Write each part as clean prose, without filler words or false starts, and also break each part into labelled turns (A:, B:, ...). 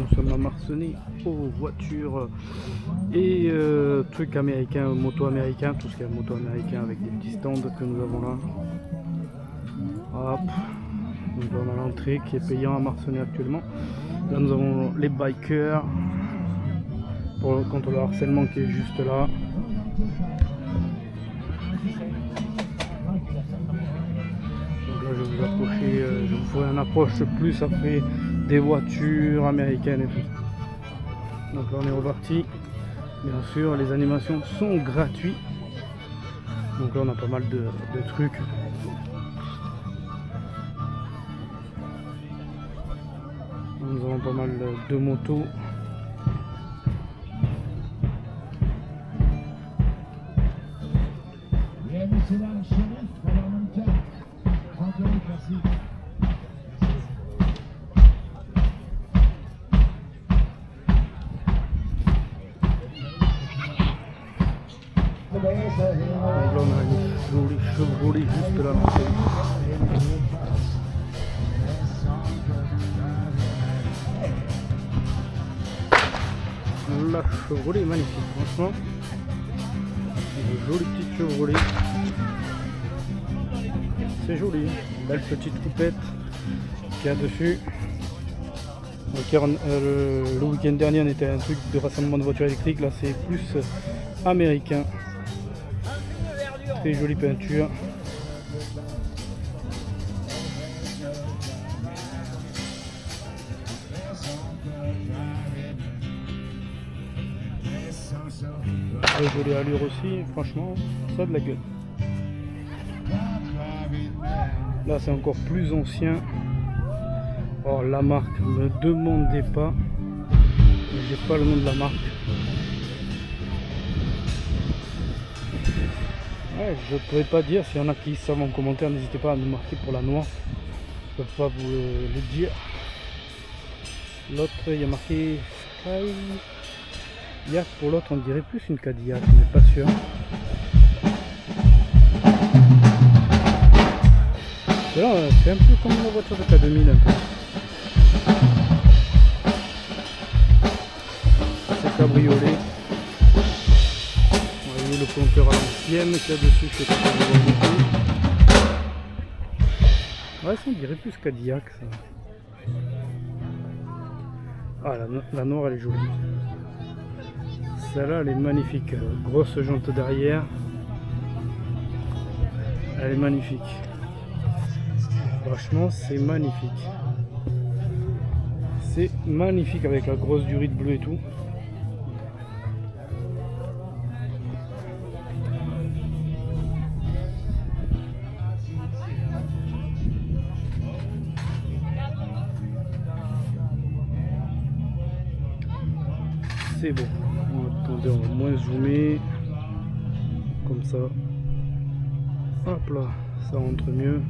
A: nous sommes à Marcenay aux voitures et trucs américains, moto américains, tout ce qui est moto américain avec des petits stands que nous avons là. Hop, donc on a l'entrée qui est payant à Marcenay actuellement. Là nous avons les bikers contre le harcèlement qui est juste là. Donc là je vais vous approcher, je vous ferai une approche plus après des voitures américaines et tout. Donc là on est reparti. Bien sûr les animations sont gratuites. Donc là on a pas mal de trucs. Nous avons pas mal de motos. Donc là on a une jolie Chevrolet juste là. La Chevrolet est magnifique, franchement. Une jolie petite Chevrolet. C'est joli, belle petite coupette qu'il y a dessus. Le week-end dernier on était un truc de rassemblement de voitures électriques, là c'est plus américain. Très jolie peinture. Très jolie allure aussi, franchement, ça a de la gueule. Là c'est encore plus ancien. Oh la marque, ne me demandez pas. J'ai pas le nom de la marque. Ouais, je pourrais pas dire, s'il y en a qui savent en commentaire, n'hésitez pas à nous marquer pour la noix. Je peux pas vous le dire. L'autre il y a marqué Sky. Pour l'autre on dirait plus une Cadillac, mais pas sûr. C'est un peu comme la voiture de K2000 un peu. C'est cabriolet. On a vu le compteur à l'ancienne qu'il y a dessus, je sais pas si vous voyez beaucoup. Ouais, ça on dirait plus Cadillac ça. Ah la noire elle est jolie. Celle-là elle est magnifique. Grosse jante derrière. Elle est magnifique. Franchement c'est magnifique. C'est magnifique avec la grosse durite bleue et tout. C'est bon. Attendez, on va moins zoomer. Comme ça. Hop là, ça rentre mieux.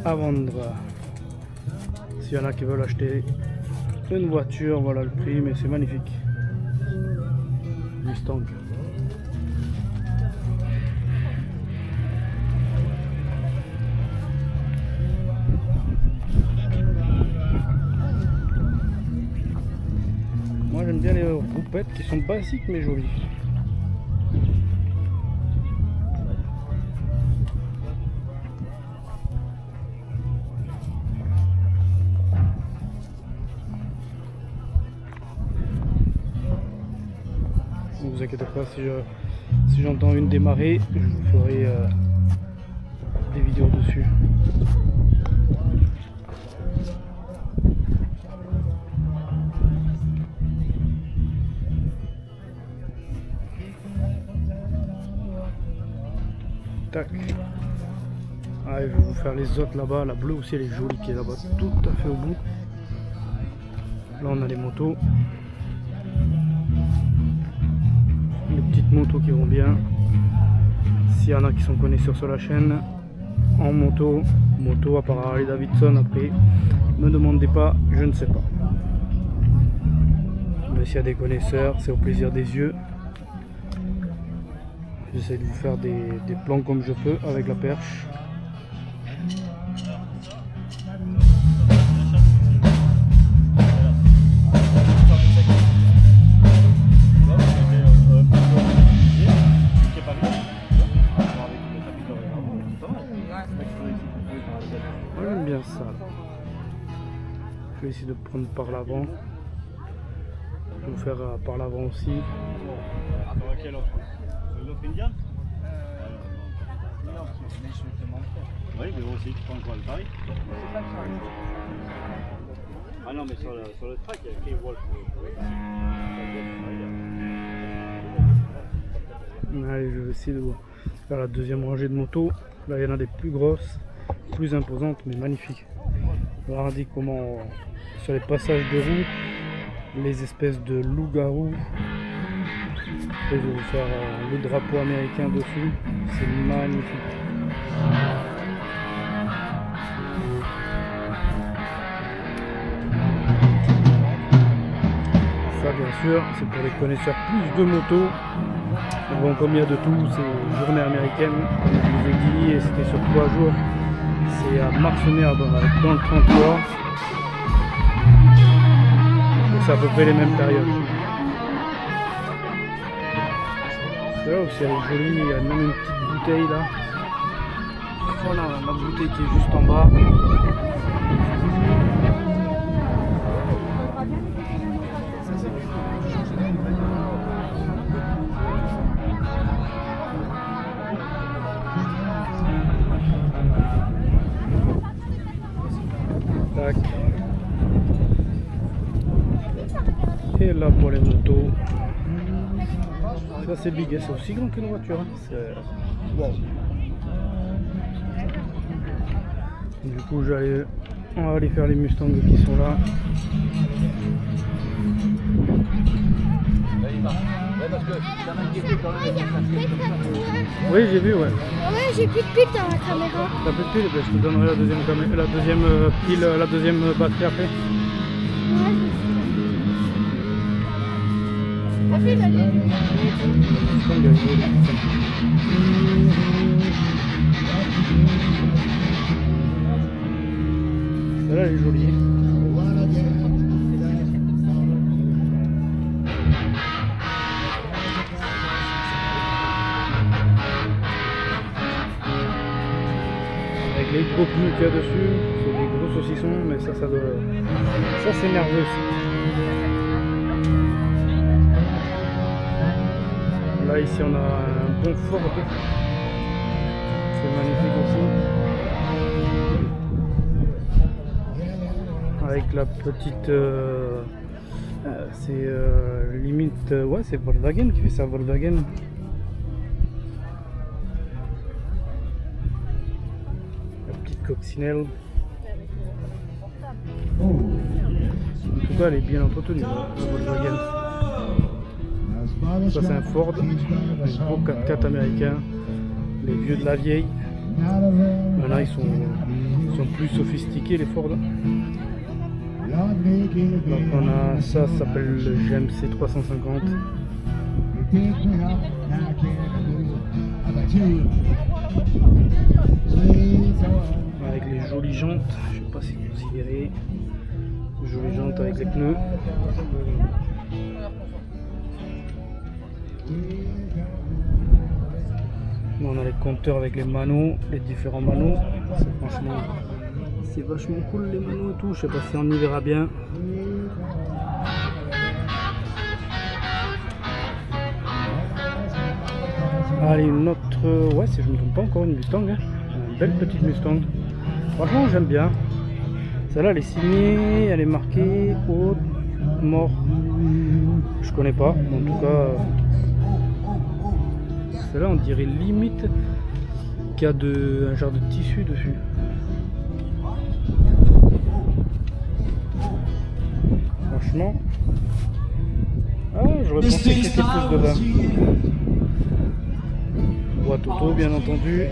A: À vendre. S'il y en a qui veulent acheter une voiture, voilà le prix, mais c'est magnifique. Mustang. Moi j'aime bien les roupettes qui sont basiques mais jolies. Ne vous inquiétez pas, si j'entends une démarrer, je vous ferai des vidéos dessus. Tac. Ah, je vais vous faire les autres là-bas. La bleue aussi elle est jolie qui est là-bas, tout à fait au bout. Là on a les motos. Les petites motos qui vont bien. S'il y en a qui sont connaisseurs sur la chaîne en moto, à part Harley Davidson, après ne me demandez pas, je ne sais pas. Mais s'il y a des connaisseurs, c'est au plaisir des yeux. J'essaie de vous faire des plans comme je peux avec la perche. Moi j'aime bien ça. Je vais essayer de prendre par l'avant. Je vais vous faire par l'avant aussi.
B: Attends, quel autre? L'autre indien? Non, mais je vais te montrer. Oui, mais moi aussi, tu prends quoi, le tarif? Ah non, mais sur le track, il y a écrit Wolf.
A: Allez, je vais essayer de faire la deuxième rangée de motos. Là, il y en a des plus grosses, plus imposantes, mais magnifiques. Regardez comment, sur les passages de roues, les espèces de loups-garous. Je vais vous faire le drapeau américain dessus. C'est magnifique. Ça, bien sûr, c'est pour les connaisseurs plus de motos. Bon, comme il y a de tout, c'est journée américaine, comme je vous ai dit, et c'était sur 3 jours. C'est à Marcenay, dans le 33. Et c'est à peu près les mêmes périodes. C'est là aussi, elle est jolie, il y a même une petite bouteille là. Voilà, la bouteille qui est juste en bas. Tac. Et là pour les motos. Ça c'est big, c'est aussi grand qu'une voiture. Hein. Wow. Du coup on va aller faire les Mustangs qui sont là. Oui, j'ai vu, ouais.
C: Ouais, j'ai plus de pile dans la caméra.
A: T'as plus de pile, ben, je te donnerai la deuxième pile, la deuxième batterie après.
C: Ouais. T'as vu la
A: Celle-là elle est jolie. Avec les gros pneus qu'il y a dessus, c'est des gros saucissons, mais ça c'est merveilleux aussi. Là ici on a un bon Ford, c'est magnifique aussi. Avec la petite, c'est limite, ouais c'est Volkswagen qui fait ça, Volkswagen. La petite coccinelle. En tout cas elle est bien entretenue la Volkswagen. Ça c'est un Ford, un gros 4x4 américain, les vieux de la vieille. Là ils sont plus sophistiqués les Ford. Donc on a ça s'appelle le GMC 350. Avec les jolies jantes, je sais pas si vous y verrez. Jolies jantes avec les pneus. On a les compteurs avec les manos, les différents manos. Franchement, c'est vachement cool les manos et tout. Je sais pas si on y verra bien. Allez, une autre, ouais, si je ne me trompe pas, encore une Mustang. Hein. Une belle petite Mustang. Franchement, j'aime bien. Celle-là, elle est signée, elle est marquée haute, mort. Je connais pas, en tout cas. Celle-là, on dirait limite qu'il y a un genre de tissu dessus. Franchement, j'aurais pensé que c'était plus dedans. Boîte auto, bien entendu.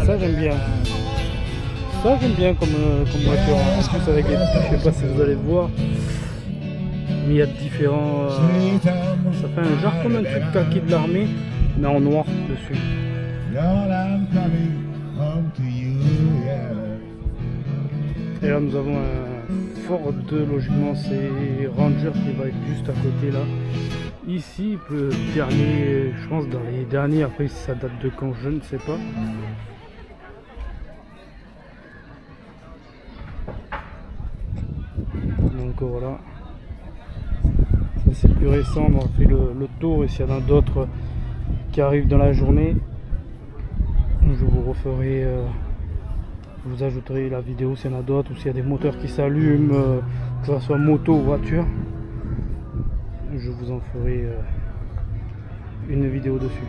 A: Ça, j'aime bien. Ça, j'aime bien comme voiture. En plus, avec les, je sais pas si vous allez voir, mais il y a différents. Ça fait un genre comme un truc kaki de l'armée, mais en noir dessus. Et là, nous avons un Ford 2, logiquement, c'est Ranger qui va être juste à côté là. Ici, le dernier, je pense dans les derniers, après ça date de quand, je ne sais pas. voilà. Ça c'est plus récent, mais on fait le tour et s'il y en a d'autres qui arrivent dans la journée, je vous referai, je vous ajouterai la vidéo s'il y en a d'autres ou s'il y a des moteurs qui s'allument, que ce soit moto ou voiture, je vous en ferai une vidéo dessus.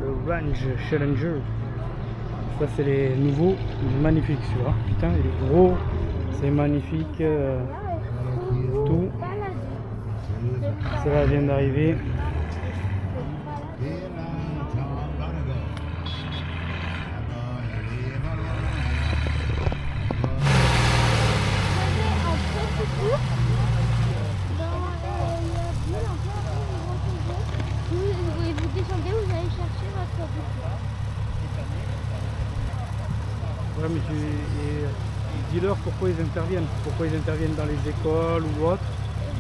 A: Le Range Challenger, ça c'est les nouveaux, magnifiques celui-là, putain il est gros, c'est magnifique, tout, cela vient d'arriver.
C: Vous descendez, vous allez chercher votre bouton.
A: Ouais, mais dis-leur pourquoi ils interviennent. Pourquoi ils interviennent dans les écoles ou autre.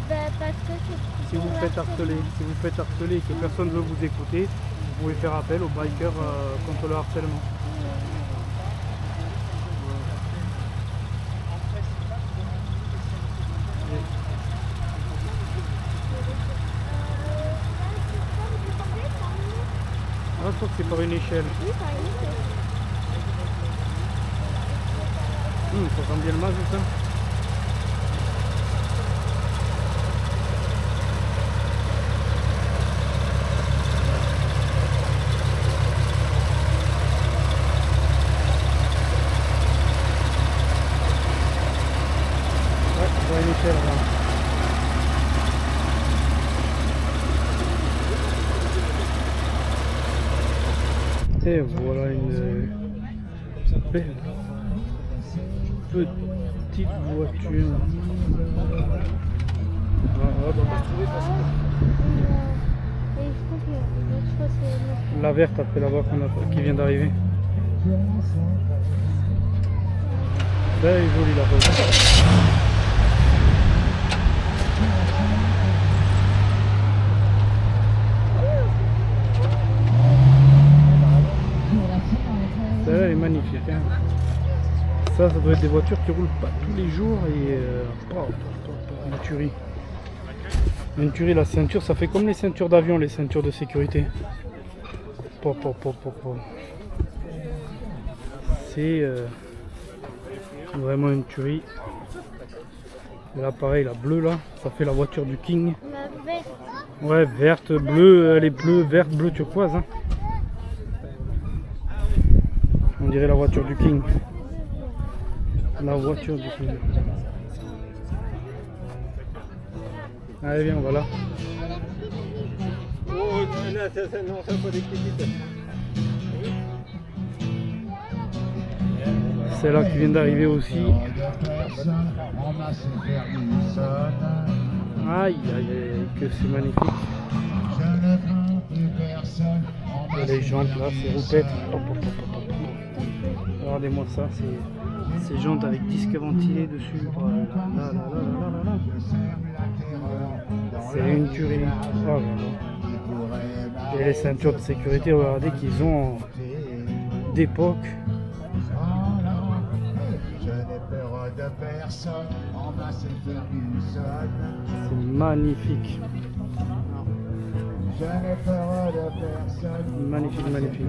C: Parce que c'est
A: Si vous faites harceler et que personne ne veut vous écouter, vous pouvez faire appel aux bikers contre le harcèlement. Ah, je crois que c'est par une échelle.
C: Oui, par exemple.
A: Ça sent bien le masque ça. Ouais, c'est par une échelle là. Et voilà une belle petite voiture.
C: Et je pense que l'autre fois c'est
A: La verte après la voie qui vient d'arriver. Elle est jolie la rose. Celle-là elle est magnifique. Hein. Ça doit être des voitures qui roulent pas tous les jours et une tuerie. Une tuerie, la ceinture, ça fait comme les ceintures d'avion, les ceintures de sécurité. C'est vraiment une tuerie. Et là pareil, la bleue là, ça fait la voiture du King.
C: la verte.
A: Ouais, verte, bleue, elle est bleue, verte, bleu turquoise. Hein. On dirait la voiture du King. La voiture du King. Allez viens, voilà.
B: Oh, non, ça pas des petites.
A: Celle-là qui vient d'arriver aussi. Aïe aïe aïe, que c'est magnifique. Et les jantes là, c'est roupettes. Regardez-moi ça, c'est ces jantes avec disque ventilé dessus. Oh là là là là là là là. C'est une tuerie. Oh là là. Et les ceintures de sécurité, regardez qu'ils ont d'époque. C'est magnifique. Magnifique, magnifique.